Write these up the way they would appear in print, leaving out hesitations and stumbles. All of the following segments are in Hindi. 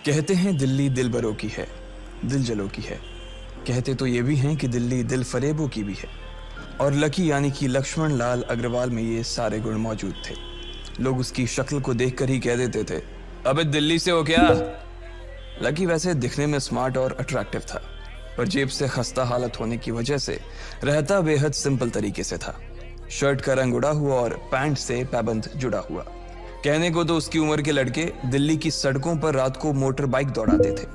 कहते हैं दिल्ली दिल बरों की है, दिल जलों की है। कहते तो ये भी हैं कि दिल्ली दिल फरेबों की भी है। और लकी यानी कि लक्ष्मण लाल अग्रवाल में ये सारे गुण मौजूद थे। लोग उसकी शक्ल को देखकर ही कह देते थे, अबे दिल्ली से हो क्या? लकी वैसे दिखने में स्मार्ट और अट्रैक्टिव था, पर जेब से खस्ता हालत होने की वजह से रहता बेहद सिंपल तरीके से था। शर्ट का रंग उड़ा हुआ और पैंट से पैबंद जुड़ा हुआ। कहने को तो उसकी उम्र के लड़के दिल्ली की सड़कों पर रात को मोटर बाइक दौड़ाते थे,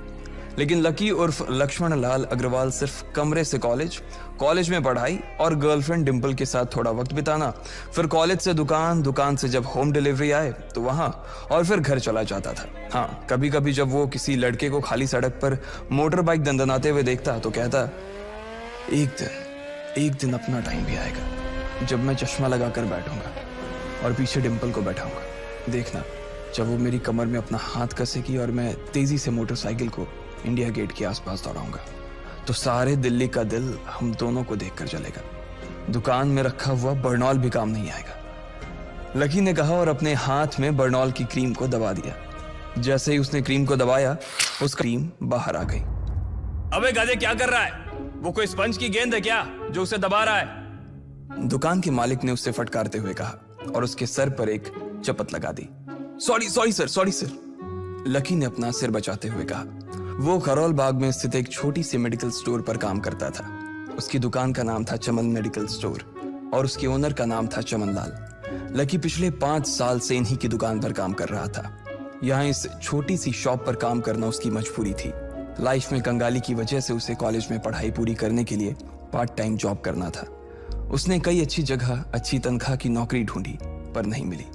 लेकिन लकी उर्फ लक्ष्मण लाल अग्रवाल सिर्फ कमरे से कॉलेज में पढ़ाई और गर्लफ्रेंड डिंपल के साथ थोड़ा वक्त बिताना, फिर कॉलेज से दुकान, दुकान से जब होम डिलीवरी आए तो वहां, और फिर घर चला जाता था। हाँ, कभी कभी जब वो किसी लड़के को खाली सड़क पर मोटर बाइक दंदनाते हुए देखता तो कहता, एक दिन अपना टाइम भी आएगा जब मैं चश्मा लगाकर बैठूंगा और पीछे डिंपल को बैठाऊंगा। देखना, जब वो मेरी कमर में अपना हाथ कसेगी और मैं तेजी से मोटरसाइकिल को इंडिया गेट के आसपास दौड़ाऊंगा, तो सारे दिल्ली का दिल हम दोनों को देखकर जलेगा। दुकान में रखा हुआ बर्नॉल भी काम नहीं आएगा। लकी ने कहा और अपने हाथ में बर्नॉल की क्रीम को दबा दिया। जैसे ही उसने क्रीम को दबाया, उसका क्रीम बाहर आ गई। अबे गाधे, क्या कर रहा है? वो कोई स्पंज की गेंद है क्या जो उसे दबा रहा है? दुकान के मालिक ने उससे फटकारते हुए कहा और उसके सर पर एक चपत लगा दी। Sorry sir. लकी ने अपना सिर बचाते हुए कहा। वो खरौल बाग में स्थित एक छोटी सी मेडिकल स्टोर पर काम करता था। उसकी दुकान का नाम था चमन मेडिकल स्टोर और उसके ओनर का नाम था चमन लाल। लकी पिछले 5 साल से इन्हीं की दुकान पर काम कर रहा था। यहाँ इस छोटी सी शॉप पर काम करना उसकी मजबूरी थी। लाइफ में कंगाली की वजह से उसे कॉलेज में पढ़ाई पूरी करने के लिए पार्ट टाइम जॉब करना था। उसने कई अच्छी जगह अच्छी तनख्वाह की नौकरी ढूंढी पर नहीं मिली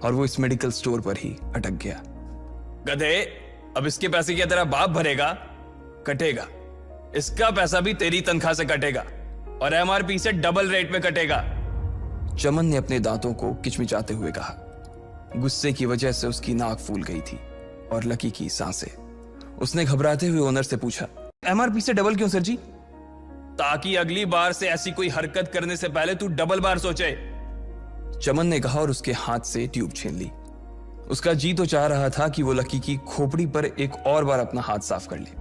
और वो इस मेडिकल स्टोर पर ही अटक गया। गधे, अब इसके पैसे क्या तेरा बाप भरेगा? कटेगा। इसका पैसा भी तेरी तनख्वाह से कटेगा और एमआरपी से डबल रेट में कटेगा। चमन ने अपने दांतों को किचमिचाते हुए कहा। गुस्से की वजह से उसकी नाक फूल गई थी और लकी की सांसें। उसने घबराते हुए ओनर से पूछा, एमआरपी से डबल क्यों सर जी? ताकि अगली बार से ऐसी कोई हरकत करने से पहले तू डबल बार सोचे, चमन ने कहा और उसके हाथ से ट्यूब छीन ली। उसका जी तो चाह रहा था कि वो लकी की खोपड़ी पर एक और बार अपना हाथ साफ कर ले,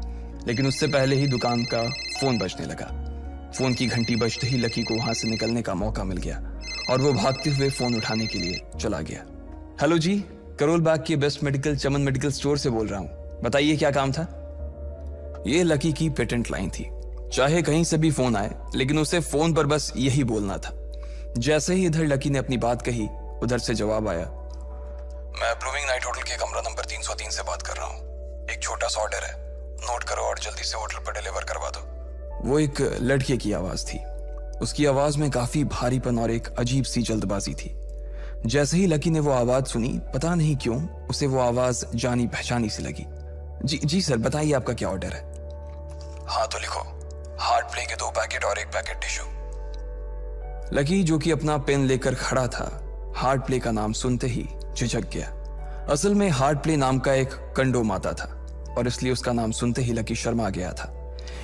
लेकिन उससे पहले ही दुकान का फोन बजने लगा। फोन की घंटी बजते ही लकी को वहां से निकलने का मौका मिल गया और वो भागते हुए फोन उठाने के लिए चला गया। हेलो जी, करोल बाग के बेस्ट मेडिकल चमन मेडिकल स्टोर से बोल रहा हूँ, बताइए क्या काम था? ये लकी की पेटेंट लाइन थी। चाहे कहीं से भी फोन आए, लेकिन उसे फोन पर बस यही बोलना था। जैसे ही इधर लकी ने अपनी बात कही, उधर से जवाब आया, मैं ब्लूमिंग नाइट होटल के कमरा नंबर 303 से बात कर रहा हूँ। एक छोटा सा ऑर्डर है, नोट करो और जल्दी से होटल पर डिलीवर करवा दो। वो एक लड़के की आवाज थी। उसकी आवाज में काफी भारीपन और एक अजीब सी जल्दबाजी थी। जैसे ही लकी ने वो आवाज सुनी, पता नहीं क्यों उसे वो आवाज जानी पहचानी सी लगी। जी सर, बताइए आपका क्या ऑर्डर है? हाँ तो लिखो, हार्ट प्ले के 2 पैकेट और 1 पैकेट टिश्यू। लकी, जो कि अपना पेन लेकर खड़ा था, हार्ट प्ले का नाम सुनते ही झिझक गया। असल में हार्ट प्ले नाम का एक कंडोम आता था और इसलिए उसका नाम सुनते ही लकी शर्मा गया था।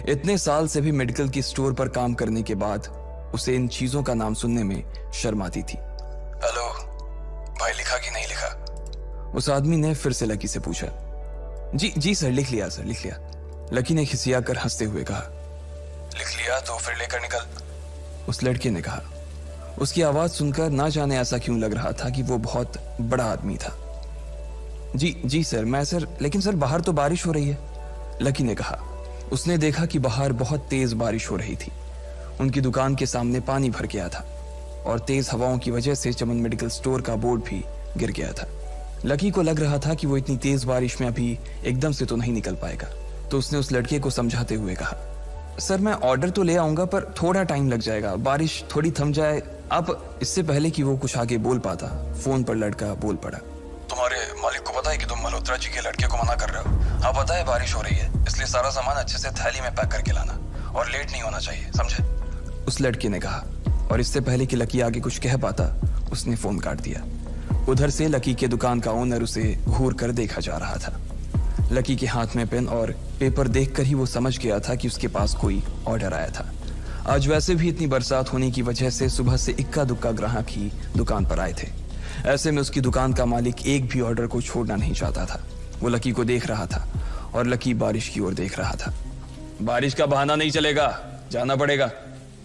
इतने साल से भी मेडिकल की स्टोर पर काम करने के बाद उसे इन चीजों का नाम सुनने में शर्म आती थी। हेलो भाई, लिखा कि नहीं लिखा? उस आदमी ने फिर से लकी से पूछा। जी सर, लिख लिया सर, लिख लिया। लकी ने खिसिया कर हंसते हुए कहा। लिख लिया तो फिर लेकर निकल, उस लड़के ने कहा। उसकी आवाज सुनकर ना जाने ऐसा क्यों लग रहा था कि वो बहुत बड़ा आदमी था। जी सर, मैं सर, लेकिन सर बाहर तो बारिश हो रही है, लकी ने कहा। उसने देखा कि बाहर बहुत तेज बारिश हो रही थी। उनकी दुकान के सामने पानी भर गया था और तेज हवाओं की वजह से चमन मेडिकल स्टोर का बोर्ड भी गिर गया था। लकी को लग रहा था कि वो इतनी तेज बारिश में अभी एकदम से तो नहीं निकल पाएगा, तो उसने उस लड़के को समझाते हुए कहा, सर मैं ऑर्डर तो ले आऊंगा पर थोड़ा टाइम लग जाएगा, बारिश थोड़ी थम जाए आप। इससे पहले कि वो कुछ आगे बोल पाता, फोन पर लड़का बोल पड़ा। तुम्हारे मालिक को पता है कि तुम मल्होत्रा जी के लड़के को मना कर रहे हो? हाँ पता है, बारिश हो रही है, इसलिए सारा सामान अच्छे से थैली में पैक करके लाना और लेट नहीं होना चाहिए, समझे? उस लड़के ने कहा और इससे पहले कि लकी आगे कुछ कह पाता, उसने फोन काट दिया। उधर से लकी के दुकान का ओनर उसे घूर कर देखा जा रहा था। लकी के हाथ में पेन और पेपर देखकर ही वो समझ गया था कि उसके पास कोई ऑर्डर आया था। आज वैसे भी इतनी बरसात होने की वजह से सुबह से इक्का दुक्का ग्राहक ही दुकान पर आए थे। ऐसे में उसकी दुकान का मालिक एक भी ऑर्डर को छोड़ना नहीं चाहता था। वो लकी को देख रहा था और लकी बारिश की ओर देख रहा था। बारिश का बहाना नहीं चलेगा, जाना पड़ेगा,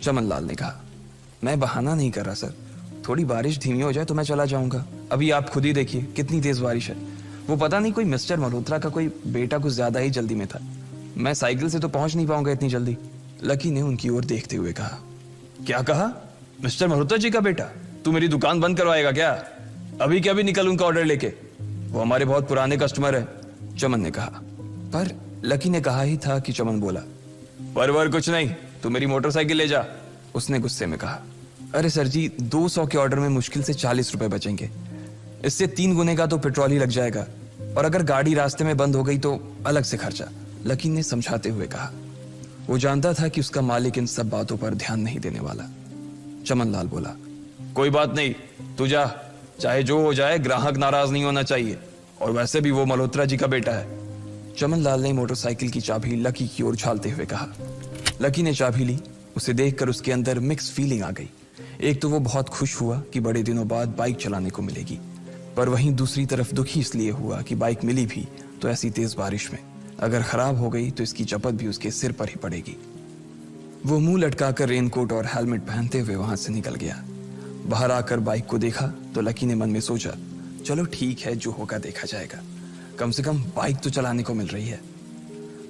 चमन लाल ने कहा। मैं बहाना नहीं कर रहा सर, थोड़ी बारिश धीमी हो जाए तो मैं चला जाऊंगा। अभी आप खुद ही देखिए कितनी तेज बारिश है। वो पता नहीं कोई मिस्टर मल्होत्रा का कोई बेटा कुछ ज्यादा ही जल्दी में था। मैं साइकिल से तो पहुंच नहीं पाऊंगा इतनी जल्दी। लकी ने उनकी ओर देखते हुए कहा। क्या कहा? मिस्टर मल्होत्रा जी का बेटा? तू मेरी दुकान बंद करवाएगा क्या? अभी क्या भी निकल उनका ऑर्डर लेके, वो हमारे बहुत पुराने कस्टमर है, चमन ने कहा। पर लकी ने कहा ही था कि चमन बोला। पर कुछ नहीं, तू मेरी मोटरसाइकिल ले जा, उसने गुस्से में कहा। अरे सर जी, 200 के ऑर्डर में मुश्किल से 40 रुपए बचेंगे, इससे 3 गुने का तो पेट्रोल ही लग जाएगा, और अगर गाड़ी रास्ते में बंद हो गई तो अलग से खर्चा, लकी ने समझाते हुए कहा। वो जानता था कि उसका मालिक इन सब बातों पर ध्यान नहीं देने वाला। चमन लाल बोला। कोई बात नहीं, तू जा, चाहे जो हो जाए ग्राहक नाराज नहीं होना चाहिए, और वैसे भी वो मल्होत्रा जी का बेटा है। चमन लाल ने मोटरसाइकिल की चाबी लकी की ओर उछालते हुए कहा। लकी ने चाबी ली। उसे देखकर उसके अंदर मिक्स फीलिंग आ गई। एक तो वो बहुत खुश हुआ कि बड़े दिनों बाद बाइक चलाने को मिलेगी, पर वहीं दूसरी तरफ दुखी इसलिए हुआ कि बाइक मिली भी तो ऐसी तेज बारिश में, अगर खराब हो गई तो इसकी चपत भी उसके सिर पर ही पड़ेगी। वो मुंह लटकाकर रेनकोट और हेलमेट पहनते हुए वहां से निकल गया। बाहर आकर बाइक को देखा तो लकी ने मन में सोचा, चलो ठीक है, जो होगा देखा जाएगा, कम से कम बाइक तो चलाने को मिल रही है।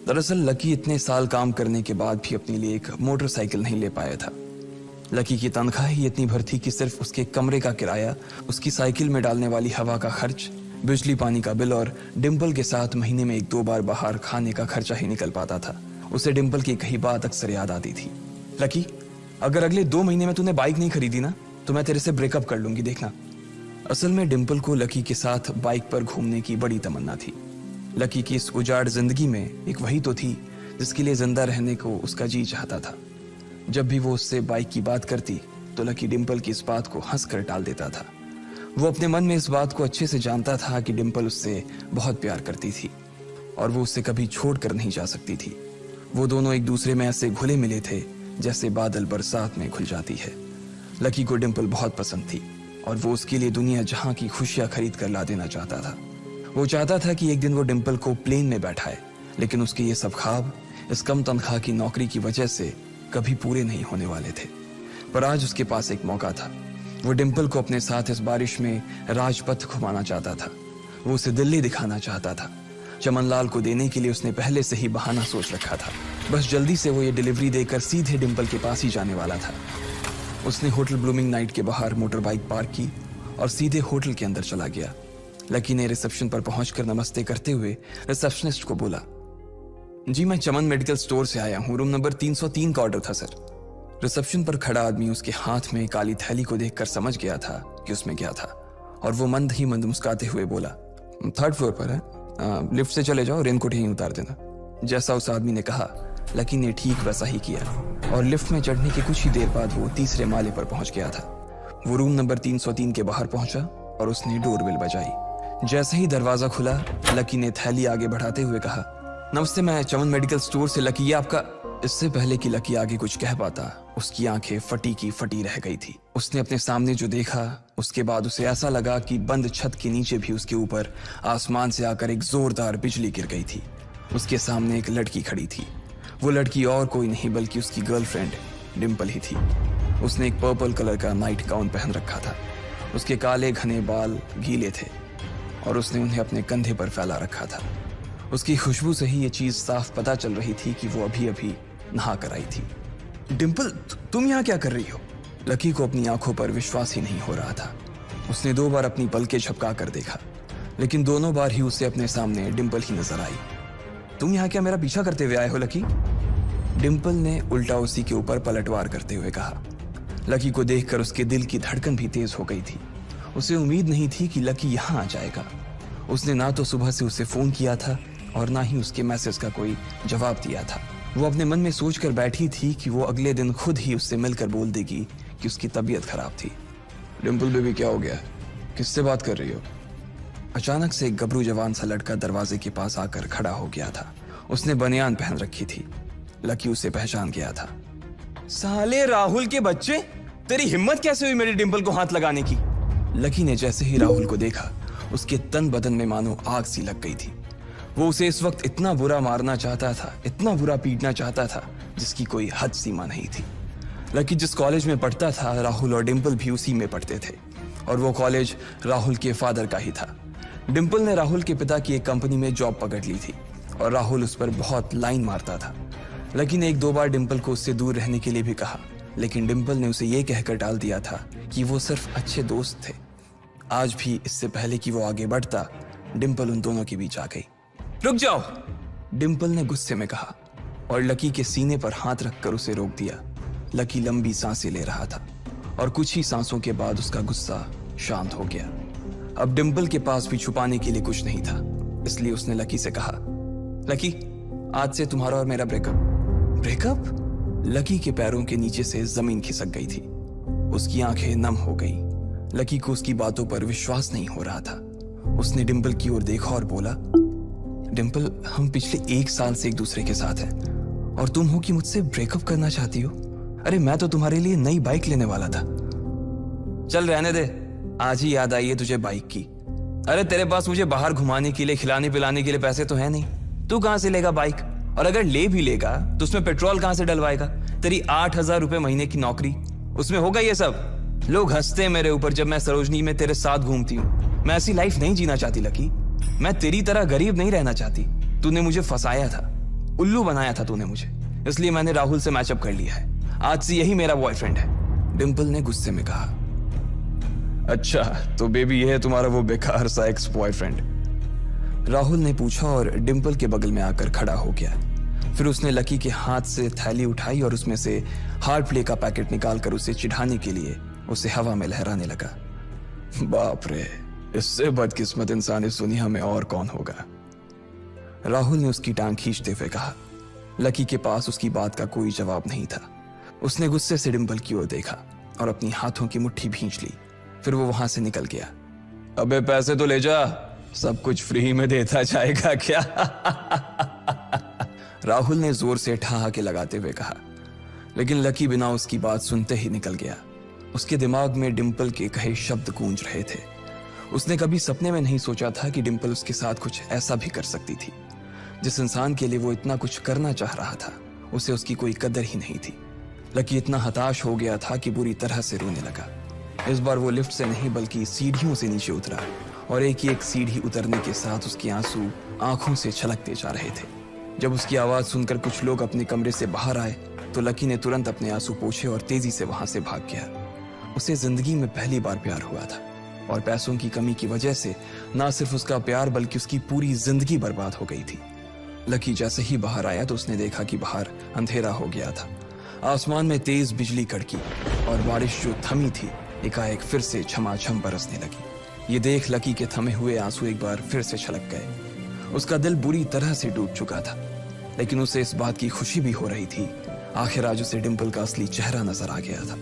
दरअसल लकी इतने साल काम करने के बाद भी अपने लिए एक मोटरसाइकिल नहीं ले पाया था। लकी की तनख्वाह ही इतनी भर थी कि सिर्फ उसके कमरे का किराया, उसकी साइकिल में डालने वाली हवा का खर्च, बिजली पानी का बिल और डिम्पल के साथ महीने में 1-2 बार बाहर खाने का खर्चा ही निकल पाता था। उसे डिम्पल की कही बात अक्सर याद आती थी। लकी, अगर अगले 2 महीने में तूने बाइक नहीं खरीदी ना तो मैं तेरे से ब्रेकअप कर लूंगी, देखना। असल में डिम्पल को लकी के साथ बाइक पर घूमने की बड़ी तमन्ना थी। लकी की इस उजाड़ जिंदगी में एक वही तो थी जिसके लिए जिंदा रहने को उसका जी चाहता था। जब भी वो उससे बाइक की बात करती तो लकी डिम्पल की इस बात को हंसकर टाल देता था। वो अपने मन में इस बात को अच्छे से जानता था कि डिम्पल उससे बहुत प्यार करती थी और वो उससे कभी छोड़ कर नहीं जा सकती थी। वो दोनों एक दूसरे में ऐसे घुले मिले थे जैसे बादल बरसात में घुल जाती है। लकी को डिम्पल बहुत पसंद थी और वो उसके लिए दुनिया जहां की खुशियां खरीद कर ला देना चाहता था। वो चाहता था कि एक दिन वो डिम्पल को प्लेन में बैठाए, लेकिन उसके ये सब ख्वाब इस कम तनख्वाह की नौकरी की वजह से कभी पूरे नहीं होने वाले थे। पर आज उसके पास एक मौका था। वो डिम्पल को अपने साथ इस बारिश में राजपथ घुमाना चाहता था। वो उसे दिल्ली दिखाना चाहता था। चमन लाल को देने के लिए उसने पहले से ही बहाना सोच रखा था। बस जल्दी से वो ये डिलीवरी देकर सीधे डिम्पल के पास ही जाने वाला था। उसने होटल ब्लूमिंग नाइट के बाहर मोटर बाइक पार्क की और सीधे होटल के अंदर चला गया। लकी ने रिसेप्शन पर पहुंचकर नमस्ते करते हुए रिसेप्शनिस्ट को बोला, जी मैं चमन मेडिकल स्टोर से आया हूं, रूम नंबर 303 का ऑर्डर था सर। रिसेप्शन पर खड़ा आदमी उसके हाथ में काली थैली को देखकर समझ गया था कि उसमें क्या था और वो मंद ही मंद मुस्कुराते हुए बोला, 3rd फ्लोर पर है, लिफ्ट से चले जाओ, रेनकोट यहीं उतार देना। जैसा उस आदमी ने कहा लकी ने ठीक वैसा ही किया और लिफ्ट में चढ़ने के कुछ ही देर बाद वो 3रे माले पर पहुंच गया था। वो रूम नंबर 303 के बाहर पहुंचा और उसने डोरबेल बजाई। जैसे ही दरवाजा खुला लकी ने थैली आगे बढ़ाते हुए कहा, नमस्ते, मैं चमन मेडिकल स्टोर से लकी, ये आपका। इससे पहले कि लकी आगे कुछ कह पाता उसकी आंखें फटी की फटी रह गई थी। उसने अपने सामने जो देखा उसके बाद उसे ऐसा लगा कि बंद छत के नीचे भी उसके ऊपर आसमान से आकर एक जोरदार बिजली गिर गई थी। उसके सामने एक लड़की खड़ी थी। वो लड़की और कोई नहीं बल्कि उसकी गर्लफ्रेंड डिम्पल ही थी। उसने एक पर्पल कलर का नाइट गाउन पहन रखा था। उसके काले घने बाल गीले थे और उसने उन्हें अपने कंधे पर फैला रखा था। उसकी खुशबू से ही ये चीज साफ पता चल रही थी कि वो अभी अभी नहा कर आई थी। डिम्पल, तुम यहाँ क्या कर रही हो? लकी को अपनी आंखों पर विश्वास ही नहीं हो रहा था। उसने 2 बार अपनी पलकें झपका कर देखा, लेकिन दोनों बार ही उसे अपने सामने डिम्पल ही नजर आई। तुम यहाँ क्या मेरा पीछा करते हुए आए हो लकी? डिम्पल ने उल्टा उसी के ऊपर पलटवार करते हुए कहा। लकी को देखकर उसके दिल की धड़कन भी तेज हो गई थी। उसे उम्मीद नहीं थी कि लकी यहाँ आ जाएगा। उसने ना तो सुबह से उसे फोन किया था और ना ही उसके मैसेज का कोई जवाब दिया था। वो अपने मन में सोचकर बैठी थी कि वो अगले दिन खुद ही उससे मिलकर बोल देगी कि उसकी तबीयत खराब थी। डिम्पल बेबी, क्या हो गया? किससे बात कर रही हो? अचानक से एक गबरू जवान सा लड़का दरवाजे के पास आकर खड़ा हो गया था। उसने बनियान पहन रखी थी। लकी उसे पहचान गया था। साले राहुल के बच्चे, तेरी हिम्मत कैसे हुई मेरी डिम्पल को हाथ लगाने की? लकी ने जैसे ही राहुल को देखा उसके तन बदन में मानो आग सी लग गई थी। वो उसे इस वक्त इतना बुरा मारना चाहता था, इतना बुरा पीटना चाहता था, जिसकी कोई हद सीमा नहीं थी। लकी जिस कॉलेज में पढ़ता था, राहुल और डिंपल भी उसी में पढ़ते थे, और वो कॉलेज राहुल के फादर का ही था। डिंपल ने राहुल के पिता की एक कंपनी में जॉब पकड़ ली थी और राहुल उस पर बहुत लाइन मारता था। लकी ने एक दो बार डिंपल को उससे दूर रहने के लिए भी कहा, लेकिन डिंपल ने उसे ये कहकर टाल दिया था कि वो सिर्फ अच्छे दोस्त थे। आज भी इससे पहले कि वो आगे बढ़ता, डिंपल उन दोनों के बीच आ गई। रुक जाओ, डिंपल ने गुस्से में कहा और लकी के सीने पर हाथ रखकर उसे रोक दिया। लकी लंबी सांसें ले रहा था और कुछ ही सांसों के बाद उसका गुस्सा शांत हो गया। अब डिंपल के पास भी छुपाने के लिए कुछ नहीं था, इसलिए उसने लकी से कहा, लकी, आज से तुम्हारा और मेरा ब्रेकअप। ब्रेकअप? लकी के पैरों के नीचे से जमीन खिसक गई थी। उसकी आंखें नम हो गई। लकी को उसकी बातों पर विश्वास नहीं हो रहा था। उसने डिंपल की ओर देखा और बोला, डिंपल, हम पिछले 1 साल से एक दूसरे के साथ हैं और तुम हो कि मुझसे ब्रेकअप करना चाहती हो? अरे मैं तो तुम्हारे लिए नई बाइक लेने वाला था। चल रहने दे, आज ही याद आई है तुझे बाइक की। अरे तेरे पास मुझे बाहर घुमाने के लिए, खिलाने पिलाने के लिए पैसे तो है नहीं। तू कहां से लेगा बाइक? और अगर ले भी लेगा तो उसमें पेट्रोल कहां से डलवाएगा? तेरी 8,000 रुपए महीने की नौकरी, उसमें होगा ये सब? लोग हंसते हैं मेरे ऊपर जब मैं सरोजनी में तेरे साथ घूमती हूँ। मैं ऐसी लाइफ नहीं जीना चाहती लकी। मैं तेरी तरह गरीब नहीं रहना चाहती। तूने मुझे फंसाया था, उल्लू बनाया था तूने मुझे, इसलिए मैंने राहुल से मैचअप कर लिया है। आज से यही मेरा बॉयफ्रेंड है। डिंपल ने गुस्से में कहा। अच्छा, तो बेबी ये है तुम्हारा वो बेकार सा एक्स बॉयफ्रेंड? राहुल ने पूछा और डिंपल के बगल में आकर खड़ा हो गया। फिर उसने लकी के हाथ से थैली उठाई और उसमें से हार्ड प्ले का पैकेट निकालकर उसे चिढ़ाने के लिए उसे हवा में लहराने लगा। बाप रे, इससे बदकिस्मत इंसान इस दुनिया में और कौन होगा? राहुल ने उसकी टांग खींचते हुए कहा। लकी के पास उसकी बात का कोई जवाब नहीं था। उसने गुस्से से डिंपल की ओर देखा और अपनी हाथों की मुट्ठी भींच ली। फिर वो वहां से निकल गया। अबे पैसे तो ले जा, सब कुछ फ्री में देता जाएगा क्या? राहुल ने जोर से ठहाके लगाते हुए कहा, लेकिन लकी बिना उसकी बात सुनते ही निकल गया। उसके दिमाग में डिंपल के कहे शब्द गूंज रहे थे। उसने कभी सपने में नहीं सोचा था कि डिंपल उसके साथ कुछ ऐसा भी कर सकती थी। जिस इंसान के लिए वो इतना कुछ करना चाह रहा था, उसे उसकी कोई कदर ही नहीं थी। लकी इतना हताश हो गया था कि बुरी तरह से रोने लगा। इस बार वो लिफ्ट से नहीं बल्कि सीढ़ियों से नीचे उतरा और एक ही एक सीढ़ी उतरने के साथ उसके आंसू आंखों से छलकते जा रहे थे। जब उसकी आवाज सुनकर कुछ लोग अपने कमरे से बाहर आए तो लकी ने तुरंत अपने आंसू पोंछे और तेजी से वहां से भाग गया। उसे जिंदगी में पहली बार प्यार हुआ था और पैसों की कमी की वजह से ना सिर्फ उसका प्यार बल्कि उसकी पूरी जिंदगी बर्बाद हो गई थी। लकी जैसे ही बाहर आया तो उसने देखा कि बाहर अंधेरा हो गया था। आसमान में तेज बिजली कड़की और बारिश जो थमी थी एकाएक फिर से झमाझम बरसने लगी। ये देख लकी के थमे हुए आंसू एक बार फिर से छलक गए। उसका दिल बुरी तरह से टूट चुका था, लेकिन उसे इस बात की खुशी भी हो रही थी। आखिर आज उसे डिंपल का असली चेहरा नजर आ गया था।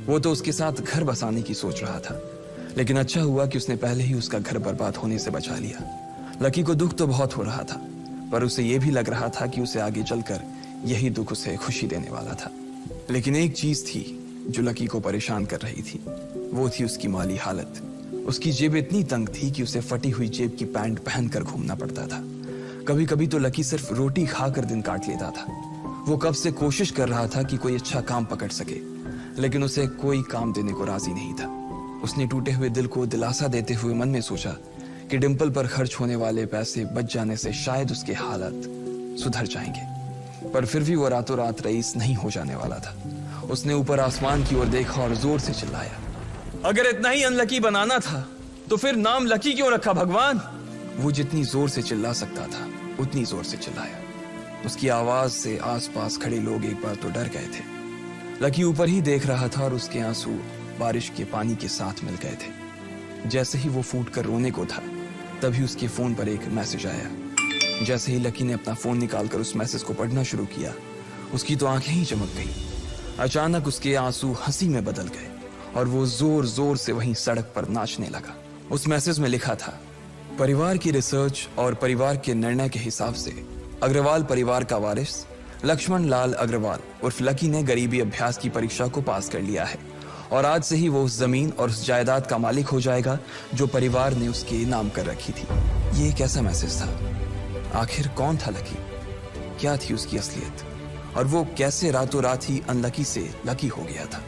वो तो उसके साथ घर बसाने की सोच रहा था, लेकिन अच्छा हुआ कि उसने पहले ही उसका घर बर्बाद होने से बचा लिया। लकी को दुख तो बहुत हो रहा था, पर उसे यह भी लग रहा था कि उसे आगे चलकर यही दुख उसे खुशी देने वाला था। लेकिन एक चीज थी जो लकी को परेशान कर रही थी, वो थी उसकी माली हालत। उसकी जेब इतनी तंग थी कि उसे फटी हुई जेब की पैंट पहनकर घूमना पड़ता था। कभी कभी तो लकी सिर्फ रोटी खाकर दिन काट लेता था। वो कब से कोशिश कर रहा था कि कोई अच्छा काम पकड़ सके, लेकिन उसे कोई काम देने को राजी नहीं था। उसने टूटे हुए दिल को दिलासा देते हुए मन में सोचा कि डिंपल पर खर्च होने वाले पैसे बच जाने से शायद उसके हालत सुधर जाएंगे, पर फिर भी वो रातों रात रईस नहीं हो जाने वाला था। उसने ऊपर आसमान की ओर देखा और जोर से चिल्लाया, अगर इतना ही अनलकी बनाना था तो फिर नाम लकी क्यों रखा भगवान? वो जितनी जोर से चिल्ला सकता था उतनी जोर से चिल्लाया। उसकी आवाज से आसपास खड़े लोग एक बार तो डर गए थे। लकी ऊपर ही देख रहा था और उसके आंसू बारिश के पानी के साथ मिल गए थे। जैसे ही वो फूट कर रोने को था, तभी उसके फोन पर एक मैसेज आया। जैसे ही लकी ने अपना फोन निकालकर उस मैसेज को पढ़ना शुरू किया, उसकी तो आंखें ही चमक गई। अचानक उसके आंसू हंसी में बदल गए और वो जोर जोर से वहीं सड़क पर नाचने लगा। उस मैसेज में लिखा था, परिवार की रिसर्च और परिवार के निर्णय के हिसाब से अग्रवाल परिवार का वारिस लक्ष्मण लाल अग्रवाल उर्फ लकी ने गरीबी अभ्यास की परीक्षा को पास कर लिया है और आज से ही वो उस जमीन और उस जायदाद का मालिक हो जाएगा जो परिवार ने उसके नाम कर रखी थी। ये एक ऐसा मैसेज था। आखिर कौन था लकी? क्या थी उसकी असलियत? और वो कैसे रातों रात ही अनलकी से लकी हो गया था?